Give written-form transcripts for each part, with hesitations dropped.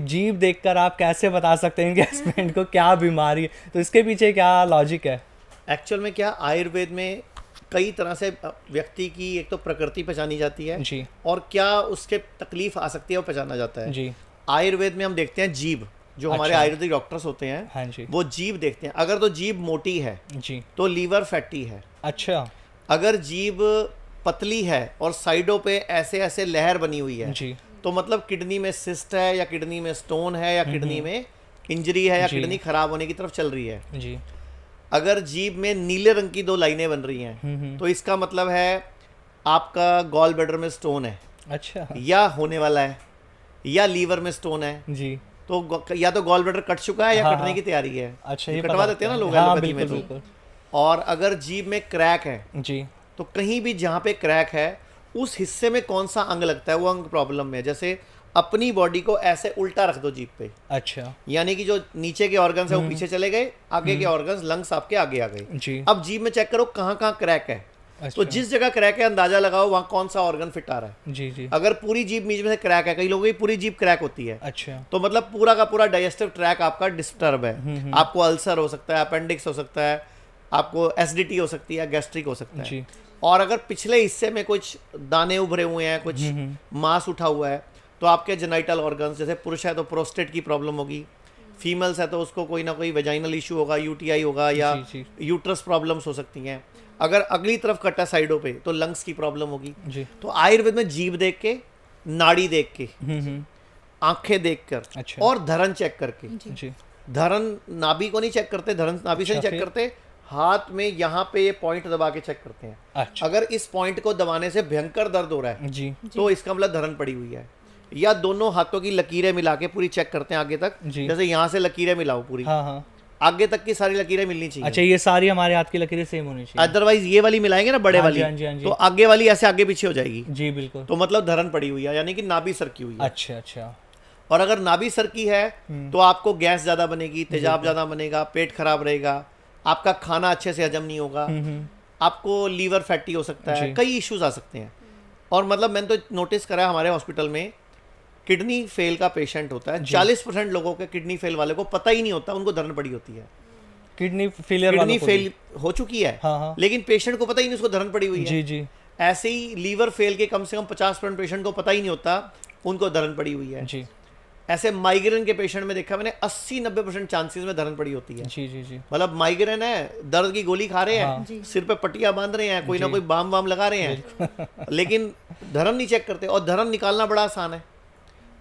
जीभ देखकर आप कैसे बता सकते हैं इनके हस्बैंड को क्या बीमारी है, तो इसके पीछे क्या लॉजिक है? एक्चुअल में क्या, आयुर्वेद में कई तरह से व्यक्ति की एक तो प्रकृति पहचानी जाती है जी और क्या उसके तकलीफ आ सकती है वो पहचाना जाता है। जी। आयुर्वेद में हम देखते हैं जीभ, जो हमारे अच्छा। आयुर्वेदिक डॉक्टर्स होते हैं हाँ जी। वो जीभ देखते हैं। अगर तो जीभ मोटी है जी। तो लीवर फैटी है। अच्छा। अगर जीभ पतली है और साइडों पे ऐसे ऐसे लहर बनी हुई है जी तो मतलब किडनी में सिस्ट है या किडनी में स्टोन है या किडनी में इंजरी है या जी। किडनी खराब होने की तरफ चल रही है। जी। अगर जीभ में नीले रंग की 2 लाइनें बन रही हैं तो इसका मतलब है आपका गॉल ब्लैडर में स्टोन है अच्छा। या होने वाला है, या लीवर में स्टोन है। जी। तो या तो गॉल ब्लैडर कट चुका है या हाँ, कटने हाँ। की तैयारी है। अच्छा, ये ये कटवा पता देते हैं ना होता लोग है। हाँ, एलोपैथी में बिल्कुल तो। बिल्कुल। और अगर जीभ में क्रैक है जी तो कहीं भी जहाँ पे क्रैक है उस हिस्से में कौन सा अंग लगता है वो अंग प्रॉब्लम में है। जैसे अपनी बॉडी को ऐसे उल्टा रख दो जीभ पे, अच्छा। यानी कि जो नीचे के ऑर्गन्स है वो पीछे चले गए, आगे के ऑर्गन्स लंग्स आपके आगे आ गए। जी। अब जीभ में चेक करो कहाँ कहाँ क्रैक है। अच्छा। तो जिस जगह क्रैक है अंदाजा लगाओ वहाँ कौन सा ऑर्गन फिट आ रहा है। जी जी। अगर पूरी जीभ बीच में से क्रैक है, कई लोगों की पूरी जीभ क्रैक होती है, अच्छा। तो मतलब पूरा का पूरा डाइजेस्टिव ट्रैक आपका डिस्टर्ब है। आपको अल्सर हो सकता है, अपेंडिक्स हो सकता है, आपको एसिडिटी हो सकती है, गैस्ट्रिक हो सकता है। जी। और अगर पिछले हिस्से में कुछ दाने उभरे हुए हैं, कुछ मांस उठा हुआ है, तो आपके जेनाइटल ऑर्गन्स, जैसे पुरुष है तो प्रोस्टेट की प्रॉब्लम होगी, फीमेल्स है तो उसको कोई ना कोई वेजाइनल इशू होगा, यूटीआई होगा या जी, यूट्रस प्रॉब्लम्स हो सकती हैं। अगर अगली तरफ कटा साइडों पे तो लंग्स की प्रॉब्लम होगी। जी। तो आयुर्वेद में जीभ देख के, नाड़ी देख के, आंखें देखकर अच्छा। और धरन चेक करके, जी। धरन नाभि को नहीं चेक करते, धरन नाभि से नहीं अच्छा, चेक फिर? करते, हाथ में यहाँ पे ये पॉइंट दबा के चेक करते हैं। अच्छा। अगर इस पॉइंट को दबाने से भयंकर दर्द हो रहा है जी तो इसका मतलब धरन पड़ी हुई है। या दोनों हाथों की लकीरें मिला के पूरी चेक करते हैं आगे तक, जी। जैसे यहाँ से लकीरें मिलाओ पूरी, हाँ हाँ। आगे तक की सारी लकीरें मिलनी चाहिए। अच्छा, ये सारी हमारे हाथ की लकीरें सेम होनी चाहिए। अदरवाइज ये वाली मिलाएंगे ना बड़े हाँ जी, वाली, हाँ जी, हाँ जी। तो आगे वाली ऐसे आगे पीछे हो जाएगी, जी बिल्कुल। तो मतलब धरन पड़ी हुई है, यानी कि नाभि सरकी हुई है। अच्छा अच्छा। और अगर नाभि सरकी है तो आपको गैस ज़्यादा बनेगी, तेजाब ज़्यादा बनेगा, पेट खराब रहेगा, आपका खाना अच्छे से हजम नहीं होगा, आपको लीवर फैटी हो सकता है, जी। कई इश्यूज आ सकते हैं। और मतलब मैंने तो नोटिस करा है हमारे हॉस्पिटल में, किडनी फेल का पेशेंट होता है, 40% लोगों के किडनी फेल वाले को पता ही नहीं होता उनको धरन पड़ी होती है। किडनी फेलियर किडनी वालों को फेल हो चुकी है, हाँ, हाँ। लेकिन पेशेंट को पता ही नहीं उसको धरन पड़ी हुई है। जी जी। ऐसे ही लीवर फेल के कम से कम 50% पेशेंट को पता ही नहीं होता उनको धरन पड़ी हुई है। जी ऐसे माइग्रेन के पेशेंट में देखा मैंने 80-90% चांसेस में धरन पड़ी होती है। जी जी जी। मतलब माइग्रेन है, दर्द की गोली खा रहे हैं, हाँ। सिर पे पट्टियां बांध रहे हैं, कोई ना कोई बाम वाम लगा रहे हैं, लेकिन धरन नहीं चेक करते। और धरन निकालना बड़ा आसान है,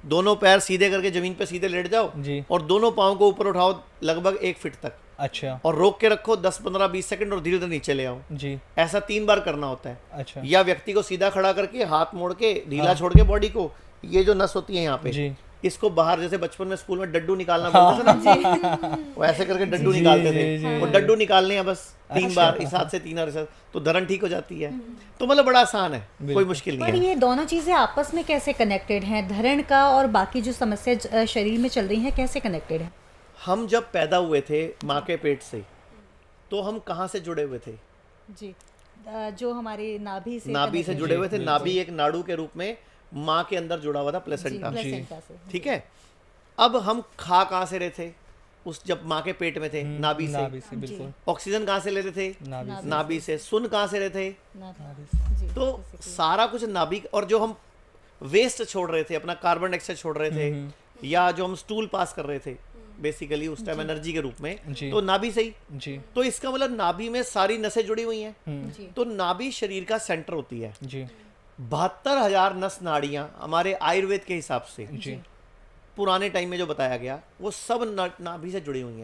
दोनों पैर सीधे करके जमीन पे सीधे लेट जाओ जी। और दोनों पाँव को ऊपर उठाओ लगभग 1 फीट तक, अच्छा। और रोक के रखो 10-15-20 सेकंड और धीरे धीरे नीचे ले आओ। जी। ऐसा 3 बार करना होता है। अच्छा। या व्यक्ति को सीधा खड़ा करके हाथ मोड़ के ढीला छोड़ के बॉडी को, ये जो नस होती है यहाँ पे, जी। इसको बाहर, जैसे बचपन में स्कूल में डड्डू निकालना बोलते थे ना, वो ऐसे करके डड्डू जी, निकालते जी, थे, जी। वो डड्डू निकालने हैं बस 3 बार, इस हाथ से 3 और इस हाथ, तो धरन ठीक हो जाती है। तो मतलब बड़ा आसान है, कोई मुश्किल नहीं पर है। ये दोनों चीजें आपस में कैसे कनेक्टेड हैं? धरण का और बाकी जो समस्या शरीर में चल रही हैं कैसे कनेक्टेड है? हम जब पैदा हुए थे माँ के पेट से, तो हम कहाँ से जुड़े हुए थे? जी, जो हमारे नाभि से नाभि से connected जुड़े हुए थे। बिल्कुल। नाभि एक नाड़ू के रूप में माँ के अंदर जुड़ा हुआ था, जी, प्लेसेंटा। प्लेसेंटा से। ठीक है। अब हम खा कहाँ से रहे थे उस, जब माँ के पेट में थे? नाभि नाभि से। से बिल्कुल। ऑक्सीजन कहाँ से लेते थे? नाभि से। नाभि से। सुन कहाँ से रहे थे? नाभि जी, तो सारा कुछ नाभि। और जो हम वेस्ट छोड़ रहे थे, अपना कार्बन डाइऑक्साइड छोड़ रहे थे, या जो हम स्टूल पास कर रहे थे बेसिकली उस टाइम एनर्जी के रूप में, जी। तो नाभि से ही। जी तो इसका मतलब नाभि में सारी नसें जुड़ी हुई हैं। जी। तो नाभि शरीर का सेंटर होती है। जी 72,000 नस नाड़ियां हमारे आयुर्वेद के हिसाब से जी। पुराने टाइम में जो बताया गया वो सब नाभि से जुड़ी हुई हैं।